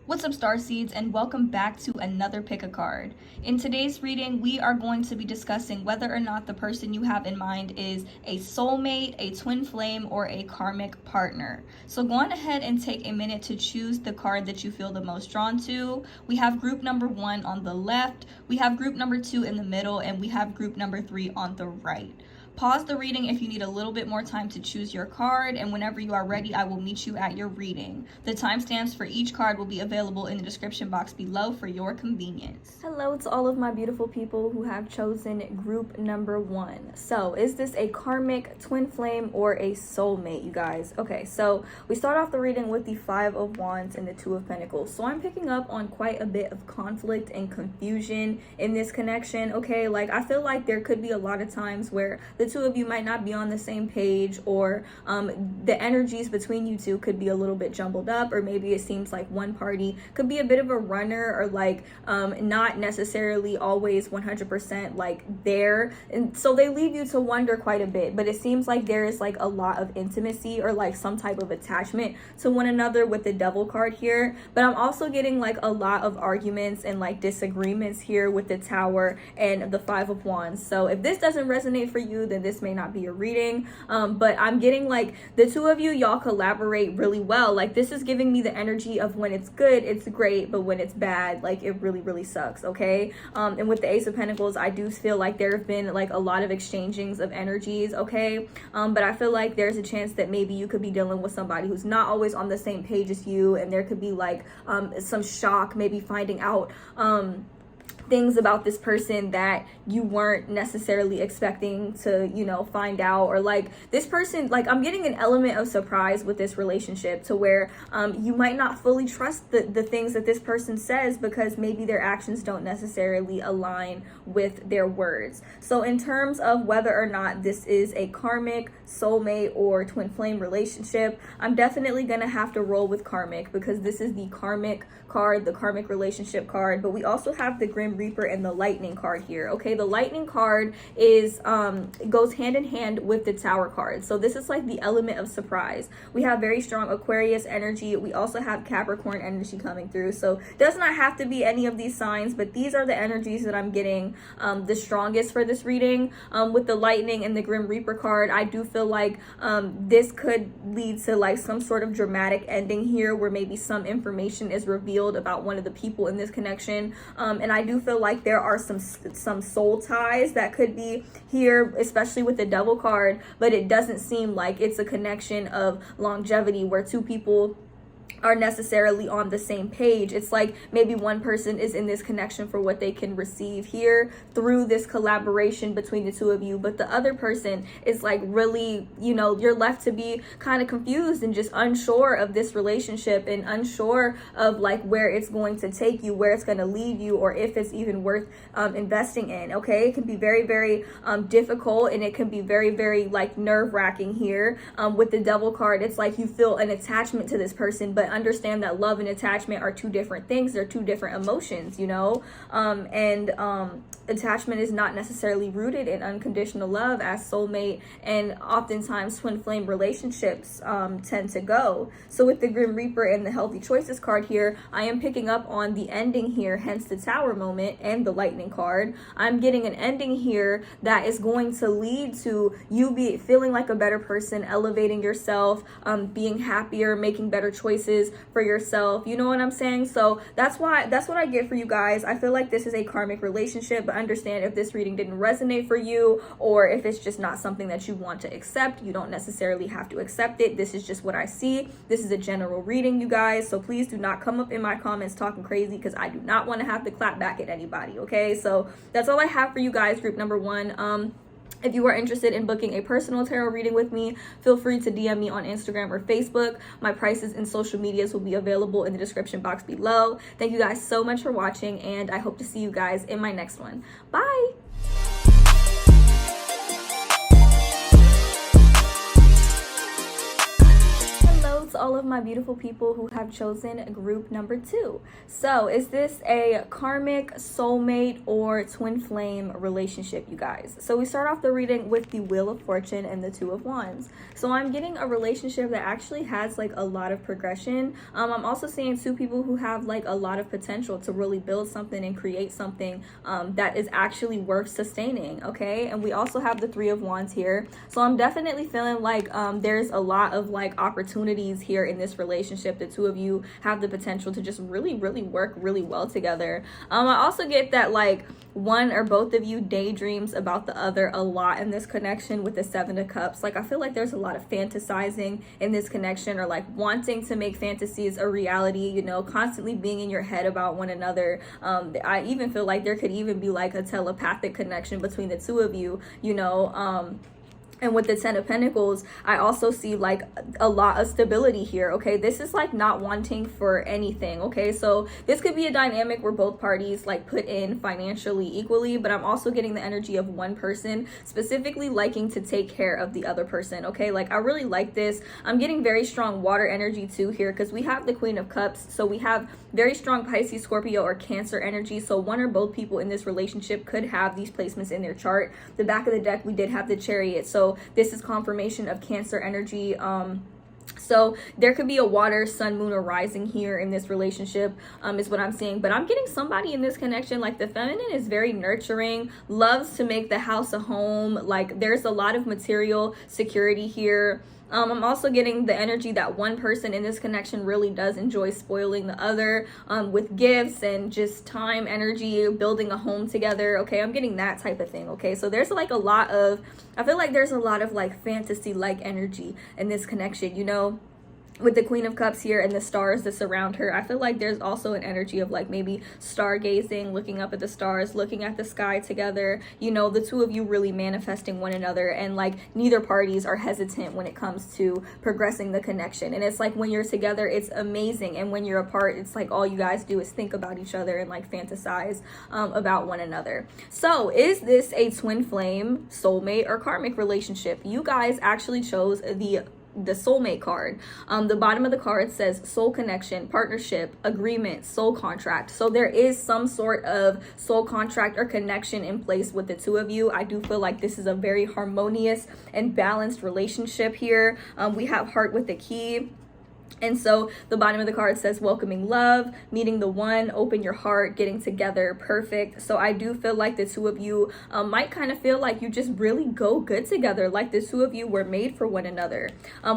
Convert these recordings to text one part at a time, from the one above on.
What's up, Starseeds, and welcome back to another Pick a Card. In today's reading, we are going to be discussing whether or not the person you have in mind is a soulmate, a twin flame, or a karmic partner. So go on ahead and take a minute to choose the card that you feel the most drawn to. We have group number 1 on the left, we have group number 2 in the middle, and we have group number 3 on the right. Pause the reading if you need a little bit more time to choose your card, and whenever you are ready, I will meet you at your reading. The timestamps for each card will be available in the description box below for your convenience. Hello to all of my beautiful people who have chosen group number 1. So, is this a karmic, twin flame, or a soulmate, you guys? Okay, so we start off the reading with the 5 of Wands and the 2 of Pentacles. So I'm picking up on quite a bit of conflict and confusion in this connection, okay? Like, I feel like there could be a lot of times where the two of you might not be on the same page, or the energies between you two could be a little bit jumbled up, or maybe it seems like one party could be a bit of a runner, or like not necessarily always 100% like there, and so they leave you to wonder quite a bit. But it seems like there is like a lot of intimacy or like some type of attachment to one another with the Devil card here. But I'm also getting like a lot of arguments and like disagreements here with the Tower and the 5 of Wands. So if this doesn't resonate for you, then this may not be a reading. But I'm getting like the two of you, y'all collaborate really well. Like, this is giving me the energy of when it's good, it's great, but when it's bad, like, it really sucks, okay? And with the Ace of Pentacles, I do feel like there have been like a lot of exchangings of energies, okay? But I feel like there's a chance that maybe you could be dealing with somebody who's not always on the same page as you, and there could be like some shock, maybe finding out things about this person that you weren't necessarily expecting to, you know, find out. Or like this person, like, I'm getting an element of surprise with this relationship to where you might not fully trust the things that this person says, because maybe their actions don't necessarily align with their words. So in terms of whether or not this is a karmic, soulmate, or twin flame relationship, I'm definitely gonna have to roll with karmic, because this is the karmic card, the karmic relationship card. But we also have the Grim Reaper and the Lightning card here, okay? The Lightning card is goes hand in hand with the Tower card. So this is like the element of surprise. We have very strong Aquarius energy. We also have Capricorn energy coming through. So it does not have to be any of these signs, but these are the energies that I'm getting the strongest for this reading. With the Lightning and the Grim Reaper card, I do feel like this could lead to like some sort of dramatic ending here, where maybe some information is revealed about one of the people in this connection. And I do feel like there are some soul ties that could be here, especially with the Devil card, but it doesn't seem like it's a connection of longevity where two people are necessarily on the same page. It's like maybe one person is in this connection for what they can receive here through this collaboration between the two of you, but the other person is like really, you know, you're left to be kind of confused and just unsure of this relationship, and unsure of like where it's going to take you, where it's going to lead you, or if it's even worth investing in, okay? It can be very difficult, and it can be very like nerve-wracking here. With the Devil card, it's like you feel an attachment to this person, but understand that love and attachment are two different things. They're two different emotions, you know? Attachment is not necessarily rooted in unconditional love, as soulmate and oftentimes twin flame relationships tend to go. So with the Grim Reaper and the Healthy Choices card here, I am picking up on the ending here, hence the Tower moment and the Lightning card. I'm getting an ending here that is going to lead to you feeling like a better person, elevating yourself, being happier, making better choices for yourself. You know what I'm saying? So that's what I get for you guys. I feel like this is a karmic relationship, but understand if this reading didn't resonate for you, or if it's just not something that you want to accept, you don't necessarily have to accept it. This is just what I see. This is a general reading, you guys. So please do not come up in my comments talking crazy, because I do not want to have to clap back at anybody, okay? So that's all I have for you guys, group number 1. If you are interested in booking a personal tarot reading with me, feel free to DM me on Instagram or Facebook. My prices and social medias will be available in the description box below. Thank you guys so much for watching, and I hope to see you guys in my next one. Bye! to all of my beautiful people who have chosen group number 2. So is this a karmic, soulmate, or twin flame relationship, you guys? So we start off the reading with the Wheel of Fortune and the Two of Wands. So I'm getting a relationship that actually has like a lot of progression. I'm also seeing two people who have like a lot of potential to really build something and create something that is actually worth sustaining, okay? And we also have the Three of Wands here. So I'm definitely feeling like there's a lot of like opportunities here in this relationship. The two of you have the potential to just really work really well together. I also get that like one or both of you daydreams about the other a lot in this connection with the Seven of Cups. Like I feel like there's a lot of fantasizing in this connection, or like wanting to make fantasies a reality, you know, constantly being in your head about one another. I even feel like there could even be like a telepathic connection between the two of you, you know. And with the Ten of Pentacles, I also see like a lot of stability here, okay? This is like not wanting for anything, okay? So this could be a dynamic where both parties like put in financially equally, but I'm also getting the energy of one person specifically liking to take care of the other person, okay? Like I really like this. I'm getting very strong water energy too here, because we have the Queen of Cups. So we have very strong Pisces, Scorpio, or Cancer energy. So one or both people in this relationship could have these placements in their chart. The back of the deck, we did have the Chariot. So this is confirmation of Cancer energy. So there could be a water, sun, moon, or rising here in this relationship, is what I'm seeing. But I'm getting somebody in this connection, like the feminine is very nurturing, loves to make the house a home. Like there's a lot of material security here. I'm also getting the energy that one person in this connection really does enjoy spoiling the other with gifts and just time, energy, building a home together, okay? I'm getting that type of thing, okay? So there's like a lot of, I feel like there's a lot of like fantasy-like energy in this connection, you know? With the Queen of Cups here and the stars that surround her, I feel like there's also an energy of like maybe stargazing, looking up at the stars, looking at the sky together, you know, the two of you really manifesting one another, and like neither parties are hesitant when it comes to progressing the connection. And it's like when you're together, it's amazing, and when you're apart, it's like all you guys do is think about each other and like fantasize about one another. So is this a twin flame, soulmate, or karmic relationship? You guys actually chose the soulmate card. The bottom of the card says soul connection, partnership, agreement, soul contract. So there is some sort of soul contract or connection in place with the two of you. I do feel like this is a very harmonious and balanced relationship here. We have heart with the key. And so the bottom of the card says welcoming love, meeting the one, open your heart, getting together, perfect. So I do feel like the two of you might kind of feel like you just really go good together, like the two of you were made for one another.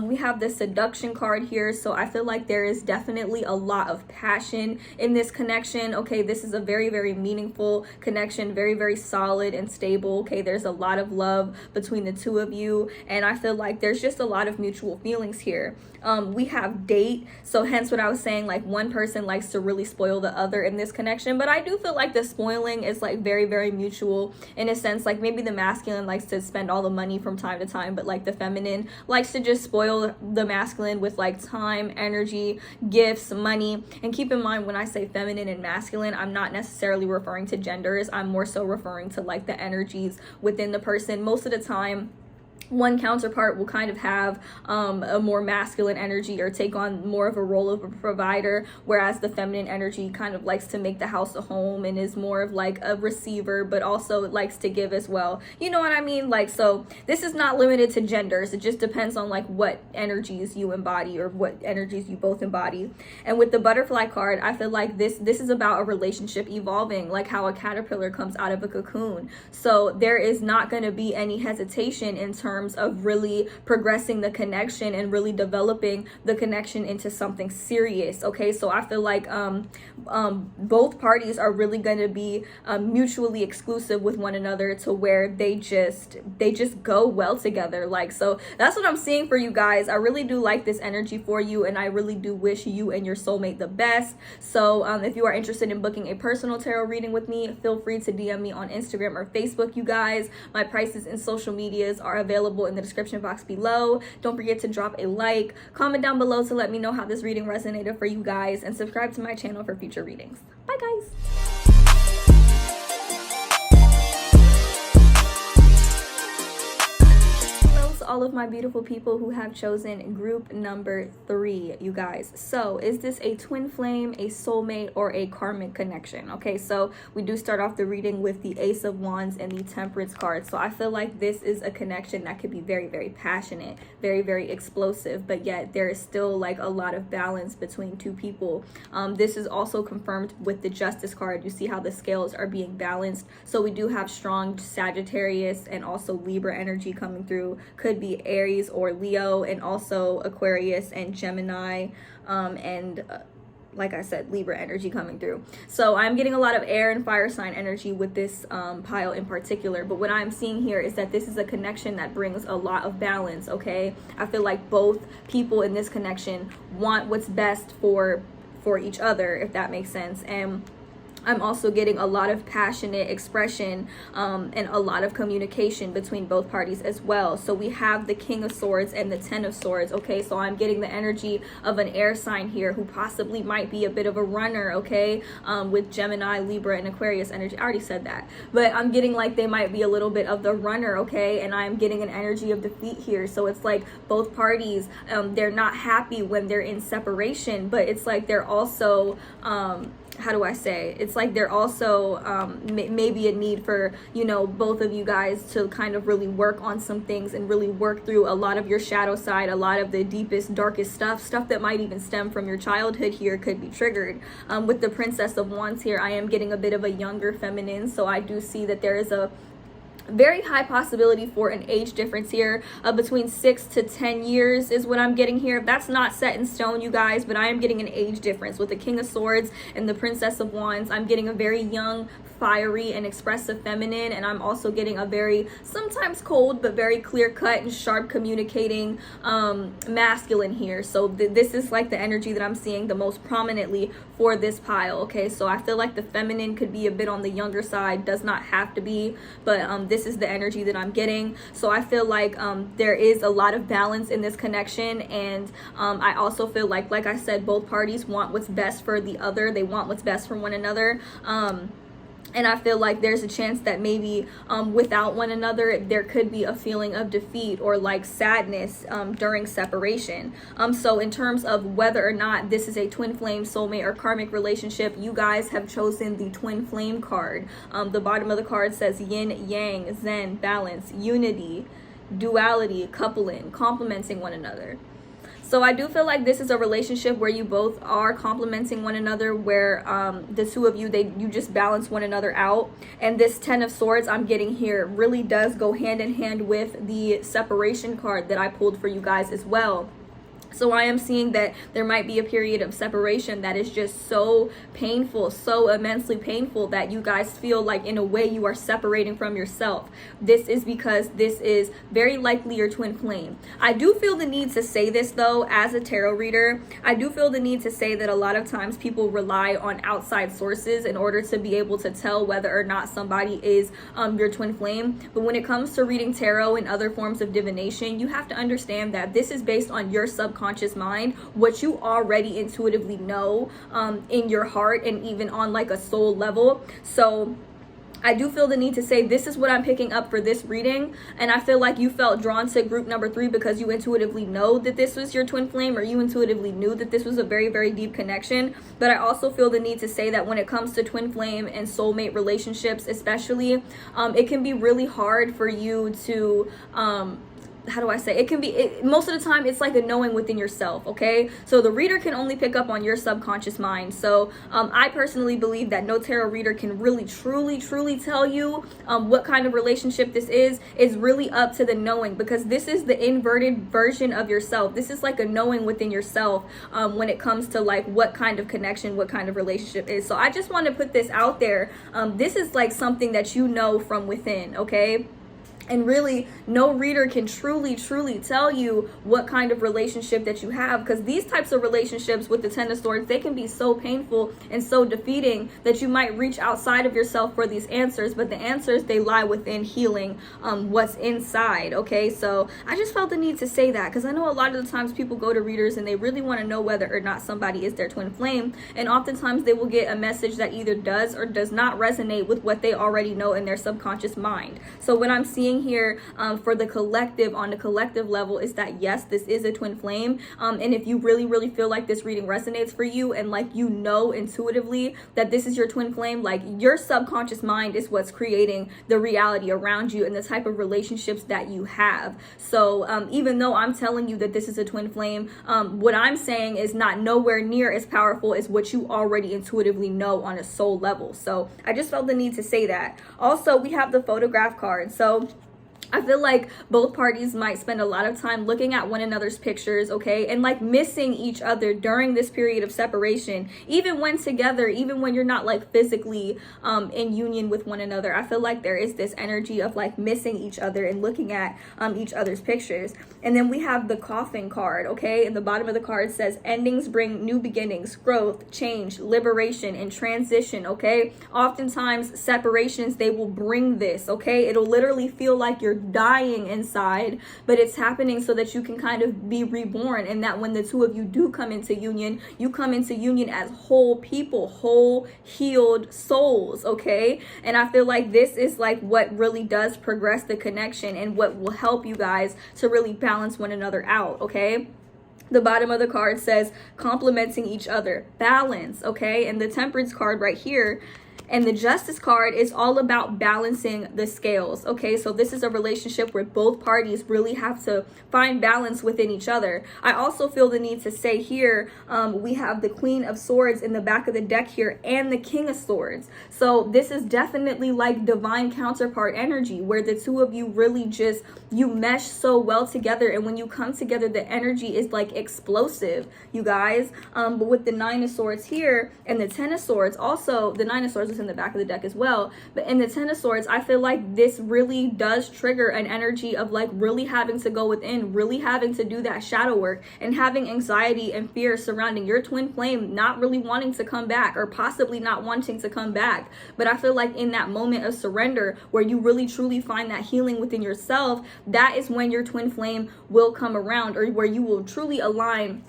We have the seduction card here, so I feel like there is definitely a lot of passion in this connection, okay? This is a very meaningful connection, very solid and stable, okay? There's a lot of love between the two of you, and I feel like there's just a lot of mutual feelings here. We have date, so hence what I was saying, like one person likes to really spoil the other in this connection, but I do feel like the spoiling is like very mutual in a sense. Like maybe the masculine likes to spend all the money from time to time, but like the feminine likes to just spoil the masculine with like time, energy, gifts, money. And keep in mind, when I say feminine and masculine, I'm not necessarily referring to genders. I'm more so referring to like the energies within the person. Most of the time, one counterpart will kind of have a more masculine energy or take on more of a role of a provider, whereas the feminine energy kind of likes to make the house a home and is more of like a receiver, but also likes to give as well. You know what I mean? Like, so this is not limited to genders. It just depends on like what energies you embody or what energies you both embody. And with the butterfly card, I feel like this is about a relationship evolving, like how a caterpillar comes out of a cocoon. So there is not going to be any hesitation in terms of really progressing the connection and really developing the connection into something serious, okay? So I feel like both parties are really going to be mutually exclusive with one another, to where they just go well together. Like, so that's what I'm seeing for you guys. I really do like this energy for you, and I really do wish you and your soulmate the best. So if you are interested in booking a personal tarot reading with me, feel free to DM me on Instagram or Facebook, you guys. My prices and social medias are available in the description box below. Don't forget to drop a like, comment down below to let me know how this reading resonated for you guys, and subscribe to my channel for future readings. Bye guys. all of my beautiful people who have chosen group number 3, you guys. So is this a twin flame, a soulmate, or a karmic connection? Okay, so we do start off the reading with the Ace of Wands and the Temperance card. So I feel like this is a connection that could be very, very passionate, very, very explosive, but yet there is still like a lot of balance between two people. This is also confirmed with the Justice card. You see how the scales are being balanced. So we do have strong Sagittarius and also Libra energy coming through. Could be Aries or Leo, and also Aquarius and Gemini, like I said, Libra energy coming through. So I'm getting a lot of air and fire sign energy with this pile in particular. But what I'm seeing here is that this is a connection that brings a lot of balance, okay? I feel like both people in this connection want what's best for each other, if that makes sense. And I'm also getting a lot of passionate expression and a lot of communication between both parties as well. So we have the King of Swords and the Ten of Swords, okay? So I'm getting the energy of an air sign here who possibly might be a bit of a runner, okay? With Gemini, Libra, and Aquarius energy. I already said that. But I'm getting like they might be a little bit of the runner, okay? And I'm getting an energy of defeat here. So it's like both parties, they're not happy when they're in separation, but it's like they're also... how do I say? It's like they're also maybe a need for, you know, both of you guys to kind of really work on some things and really work through a lot of your shadow side, a lot of the deepest, darkest stuff that might even stem from your childhood here could be triggered. With the Princess of Wands here, I am getting a bit of a younger feminine, so I do see that there is a very high possibility for an age difference here between 6 to 10 years is what I'm getting here. That's not set in stone, you guys, but I am getting an age difference with the King of Swords and the Princess of Wands. I'm getting a very young, fiery, and expressive feminine, and I'm also getting a very sometimes cold but very clear cut and sharp communicating masculine here. So this is like the energy that I'm seeing the most prominently for this pile, okay? So I feel like the feminine could be a bit on the younger side, does not have to be, but this is the energy that I'm getting. So I feel like there is a lot of balance in this connection, and I also feel like I said, both parties want what's best for the other. They want what's best for one another. And I feel like there's a chance that maybe without one another, there could be a feeling of defeat or like sadness during separation. So in terms of whether or not this is a twin flame, soulmate, or karmic relationship, you guys have chosen the twin flame card. The bottom of the card says yin, yang, zen, balance, unity, duality, coupling, complementing one another. So I do feel like this is a relationship where you both are complementing one another, where the two of you, you just balance one another out. And this Ten of Swords I'm getting here really does go hand in hand with the separation card that I pulled for you guys as well. So I am seeing that there might be a period of separation that is just so painful, so immensely painful, that you guys feel like in a way you are separating from yourself. This is because this is very likely your twin flame. I do feel the need to say this though, as a tarot reader. I do feel the need to say that a lot of times people rely on outside sources in order to be able to tell whether or not somebody is your twin flame. But when it comes to reading tarot and other forms of divination, you have to understand that this is based on your subconscious mind, what you already intuitively know in your heart and even on like a soul level. So I do feel the need to say this is what I'm picking up for this reading, and I feel like you felt drawn to group number 3 because you intuitively know that this was your twin flame, or you intuitively knew that this was a very, very deep connection. But I also feel the need to say that when it comes to twin flame and soulmate relationships especially, it can be really hard for you to how do I say, it can be, most of the time it's like a knowing within yourself, okay? So the reader can only pick up on your subconscious mind. So I personally believe that no tarot reader can really truly tell you what kind of relationship this is. It's really up to the knowing, because this is the inverted version of yourself. This is like a knowing within yourself when it comes to like what kind of connection, what kind of relationship is. So I just want to put this out there. This is like something that you know from within, okay? And really, no reader can truly tell you what kind of relationship that you have, because these types of relationships with the Ten of Swords, they can be so painful and so defeating that you might reach outside of yourself for these answers, but the answers, they lie within healing what's inside, okay? So I just felt the need to say that, because I know a lot of the times people go to readers and they really want to know whether or not somebody is their twin flame, and oftentimes they will get a message that either does or does not resonate with what they already know in their subconscious mind. So what I'm seeing seeing here for the collective, on the collective level, is that yes, this is a twin flame. And if you really feel like this reading resonates for you, and like you know intuitively that this is your twin flame, like your subconscious mind is what's creating the reality around you and the type of relationships that you have. So even though I'm telling you that this is a twin flame, what I'm saying is not nowhere near as powerful as what you already intuitively know on a soul level. So I just felt the need to say that. Also, we have the photograph card. So I feel like both parties might spend a lot of time looking at one another's pictures, okay, and like missing each other during this period of separation, even when together, even when you're not like physically in union with one another. I feel like there is this energy of like missing each other and looking at each other's pictures. And then we have the coffin card, okay, and the bottom of the card says endings bring new beginnings, growth, change, liberation, and transition, okay. Oftentimes separations, they will bring this, okay. It'll literally feel like you're dying inside, but it's happening so that you can kind of be reborn, and that when the two of you do come into union, you come into union as whole people, whole healed souls, okay. And I feel like this is like what really does progress the connection and what will help you guys to really balance one another out, okay. The bottom of the card says complementing each other, balance, okay. And the Temperance card right here and the Justice card is all about balancing the scales, okay? So this is a relationship where both parties really have to find balance within each other. I also feel the need to say here, we have the Queen of Swords in the back of the deck here and the King of Swords. So this is definitely like divine counterpart energy, where the two of you really just, you mesh so well together. And when you come together, the energy is like explosive, you guys. But with the Nine of Swords here and the Ten of Swords, also the Nine of Swords in the back of the deck as well, but in the Ten of Swords, I feel like this really does trigger an energy of like really having to go within, really having to do that shadow work, and having anxiety and fear surrounding your twin flame not really wanting to come back, or possibly not wanting to come back. But I feel like in that moment of surrender where you really truly find that healing within yourself, that is when your twin flame will come around, or where you will truly align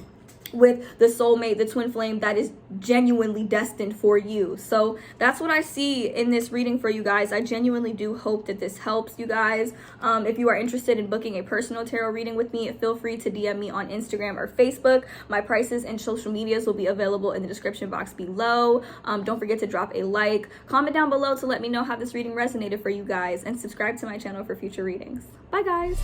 with the soulmate, the twin flame that is genuinely destined for you. So that's what I see in this reading for you guys. I genuinely do hope that this helps you guys. If you are interested in booking a personal tarot reading with me, feel free to DM me on Instagram or Facebook. My prices and social medias will be available in the description box below. Don't forget to drop a like, comment down below to let me know how this reading resonated for you guys, and subscribe to my channel for future readings. Bye guys.